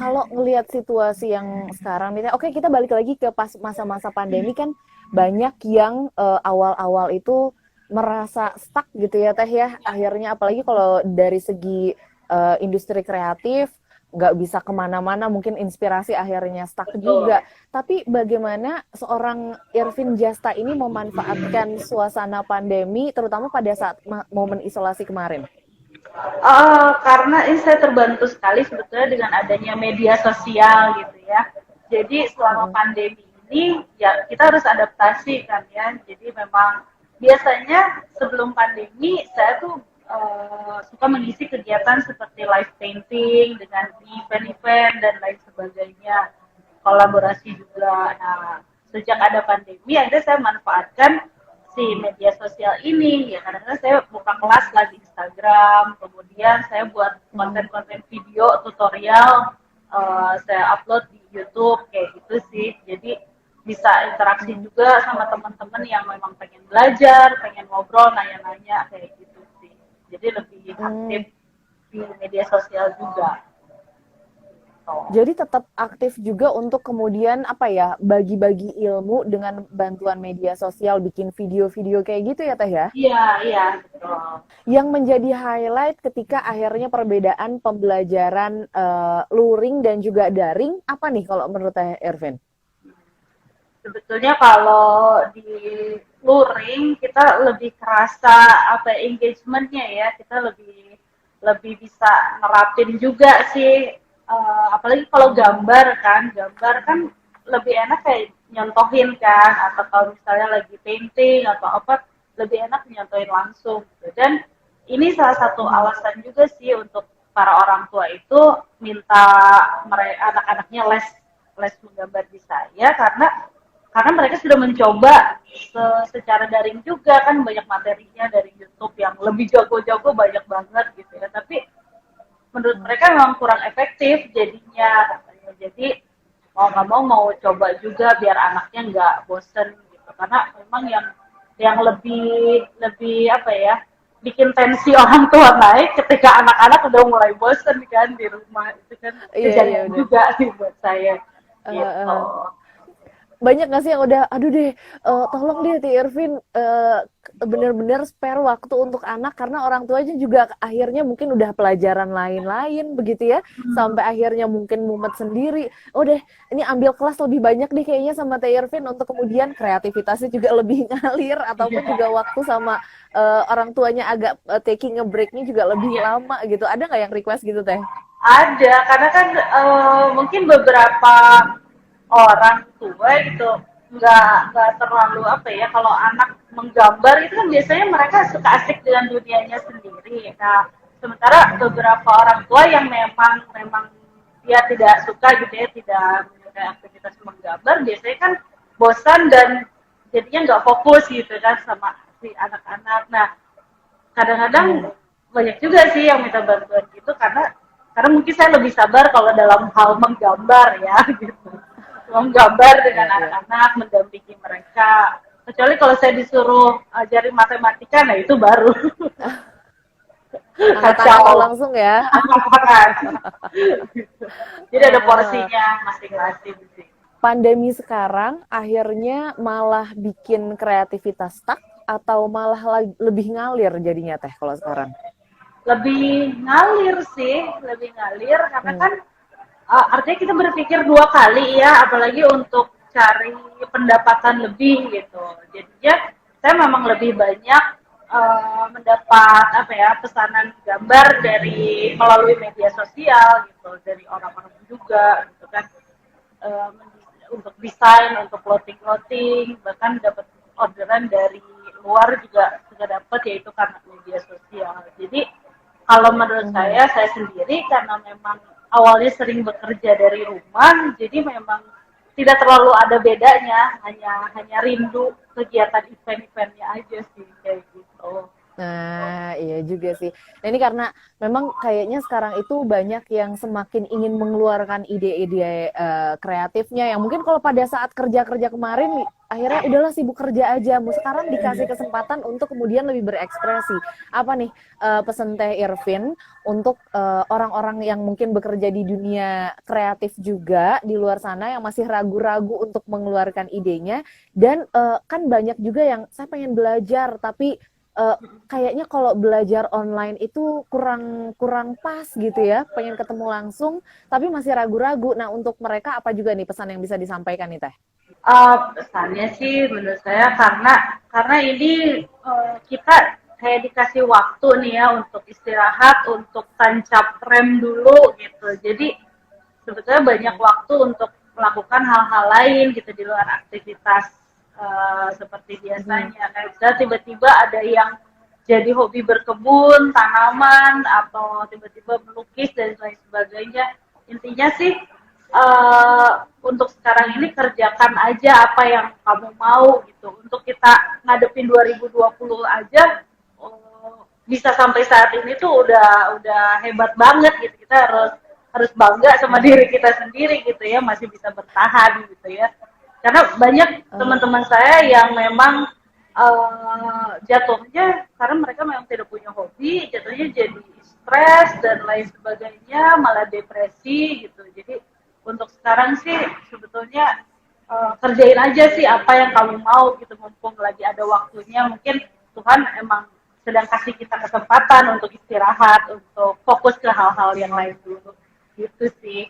kalau ngelihat situasi yang sekarang nih, oke kita balik lagi ke pas masa-masa pandemi kan banyak yang awal-awal itu merasa stuck gitu ya Teh ya. Akhirnya apalagi kalau dari segi industri kreatif nggak bisa kemana-mana, mungkin inspirasi akhirnya stuck Betul. juga. Tapi bagaimana seorang Irvin Jasta ini memanfaatkan suasana pandemi, terutama pada saat momen isolasi kemarin? Karena ini saya terbantu sekali sebetulnya dengan adanya media sosial gitu ya. Jadi selama Mm-mm. pandemi ini ya kita harus adaptasi kan ya. Jadi memang biasanya sebelum pandemi saya tuh suka mengisi kegiatan seperti live painting dengan event-event dan lain sebagainya, kolaborasi juga. Nah, sejak ada pandemi akhirnya saya manfaatkan si media sosial ini ya, kadang-kadang saya buka kelas lah di Instagram, kemudian saya buat Mm. konten-konten video tutorial, saya upload di YouTube kayak gitu sih. Jadi bisa interaksi Mm. juga sama teman-teman yang memang pengen belajar, pengen ngobrol, nanya-nanya kayak gitu sih. Jadi lebih Mm. aktif di media sosial juga. So. Jadi tetap aktif juga untuk kemudian apa ya, bagi-bagi ilmu dengan bantuan media sosial, bikin video-video kayak gitu ya Teh ya? Iya, iya, betul. Yang menjadi highlight ketika akhirnya perbedaan pembelajaran luring dan juga daring apa nih kalau menurut Teh Ervin? Sebetulnya kalau di luring kita lebih kerasa apa engagementnya ya, kita lebih lebih bisa nerapin juga sih. Apalagi kalau gambar kan lebih enak kayak nyontohin kan, atau kalau misalnya lagi painting atau apa, lebih enak nyontohin langsung gitu. Dan ini salah satu Mhm. alasan juga sih untuk para orang tua itu minta mereka anak-anaknya les menggambar di saya, karena mereka sudah mencoba secara daring juga, kan banyak materinya dari YouTube yang lebih jago-jago banyak banget gitu ya, tapi menurut mereka memang kurang efektif jadinya katanya. Jadi mau nggak mau coba juga biar anaknya nggak bosen gitu, karena memang yang lebih lebih apa ya, bikin tensi orang tua naik ketika anak-anak udah mulai bosen kan di rumah, itu kan Iya iya kejadian benar. juga sih buat saya gitu. Uh, banyak gak sih yang udah aduh deh tolong deh Ti Irvin bener-bener spare waktu untuk anak karena orang tuanya juga akhirnya mungkin udah pelajaran lain-lain begitu ya sampai akhirnya mungkin mumet sendiri oh deh ini ambil kelas lebih banyak deh kayaknya sama Ti Irvin untuk kemudian kreativitasnya juga lebih ngalir ataupun Iya. juga waktu sama orang tuanya agak taking a breaknya juga lebih Iya. lama gitu ada nggak yang request gitu Teh? Ada, karena kan mungkin beberapa orang tua gitu nggak terlalu apa ya, kalau anak menggambar itu kan biasanya mereka suka asik dengan dunianya sendiri. Nah, sementara beberapa orang tua yang memang dia tidak suka gitu ya, tidak menyukai aktivitas menggambar, biasanya kan bosan dan jadinya nggak fokus gitu kan sama si anak-anak. Nah, Hmm. kadang-kadang banyak juga sih yang minta bantuan gitu, karena mungkin saya lebih sabar kalau dalam hal menggambar ya gitu, menggambar dengan Ya, ya. anak-anak, mendampingi mereka. Kecuali kalau saya disuruh ajarin matematika, nah itu baru Angkat tangannya kacau, langsung ya. angkat-angkat. Jadi ada Heeh. porsinya masing-masing sih. Pandemi sekarang akhirnya malah bikin kreativitas stuck atau malah lebih ngalir jadinya Teh kalau sekarang? Lebih ngalir sih, lebih ngalir karena Hmm. kan artinya kita berpikir dua kali ya, apalagi untuk cari pendapatan lebih gitu. Jadinya saya memang lebih banyak mendapat apa ya, pesanan gambar dari melalui media sosial gitu, dari orang-orang juga gitu kan, eh, untuk desain, untuk clothing, bahkan dapat orderan dari luar juga dapat, yaitu karena media sosial. Jadi kalau menurut Mhm. saya sendiri karena memang awalnya sering bekerja dari rumah, jadi memang tidak terlalu ada bedanya, hanya hanya rindu kegiatan event-eventnya aja sih kayak gitu. Nah, iya juga sih. Nah, ini karena memang kayaknya sekarang itu banyak yang semakin ingin mengeluarkan ide-ide kreatifnya yang mungkin kalau pada saat kerja-kerja kemarin akhirnya udahlah sibuk kerja aja. Sekarang dikasih kesempatan untuk kemudian lebih berekspresi. Apa nih pesan Teh Irvin untuk orang-orang yang mungkin bekerja di dunia kreatif juga di luar sana yang masih ragu-ragu untuk mengeluarkan idenya dan kan banyak juga yang saya pengen belajar tapi eh, kayaknya kalau belajar online itu kurang kurang pas gitu ya, pengen ketemu langsung, tapi masih ragu-ragu. Nah, untuk mereka apa juga nih pesan yang bisa disampaikan nih Teh? Pesannya sih menurut saya karena ini kita kayak dikasih waktu nih ya untuk istirahat, untuk tancap rem dulu gitu. Jadi sebetulnya banyak waktu untuk melakukan hal-hal lain gitu di luar aktivitas seperti Mhm. biasanya. Kayak misalnya tiba-tiba ada yang jadi hobi berkebun, tanaman, atau tiba-tiba melukis dan lain sebagainya. Intinya sih untuk sekarang ini kerjakan aja apa yang kamu mau gitu. Untuk kita ngadepin 2020 aja bisa sampai saat ini tuh udah hebat banget gitu. Kita harus bangga sama diri kita sendiri gitu ya, masih bisa bertahan gitu ya. Karena banyak Oh, teman-teman saya yang memang jatuhnya karena mereka memang tidak punya hobi, jatuhnya jadi stres dan lain sebagainya, malah depresi gitu. Jadi untuk sekarang sih sebetulnya kerjain aja sih apa yang kamu mau gitu, mumpung lagi ada waktunya. Mungkin Tuhan emang sedang kasih kita kesempatan untuk istirahat, untuk fokus ke hal-hal yang lain dulu. Gitu sih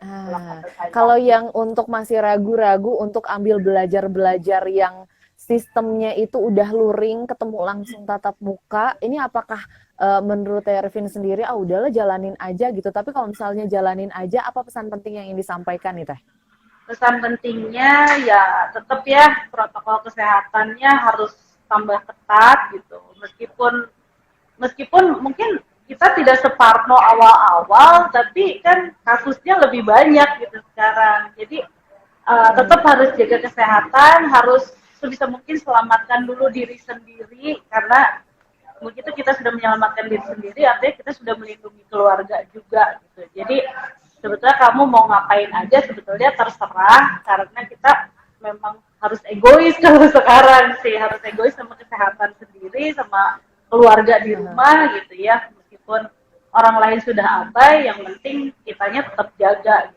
kalau ah, kata saya. kalau yang untuk masih ragu-ragu untuk ambil belajar-belajar yang sistemnya itu udah luring, ketemu langsung tatap muka, ini apakah menurut Ervin sendiri, ah udahlah jalanin aja gitu. Tapi kalau misalnya jalanin aja, apa pesan penting yang ingin disampaikan nih Teh? Pesan pentingnya ya tetap ya protokol kesehatannya harus tambah ketat gitu. Meskipun meskipun mungkin kita tidak separno awal-awal, tapi kan kasusnya lebih banyak gitu sekarang. Jadi tetap harus jaga kesehatan, harus sebisa mungkin selamatkan dulu diri sendiri karena begitu kita sudah menyelamatkan diri sendiri, artinya kita sudah melindungi keluarga juga gitu. Jadi sebetulnya kamu mau ngapain aja sebetulnya terserah karena kita memang harus egois kalau sekarang sih, harus egois sama kesehatan sendiri, sama keluarga di rumah gitu ya. Meskipun orang lain sudah abai, yang penting kitanya tetap jaga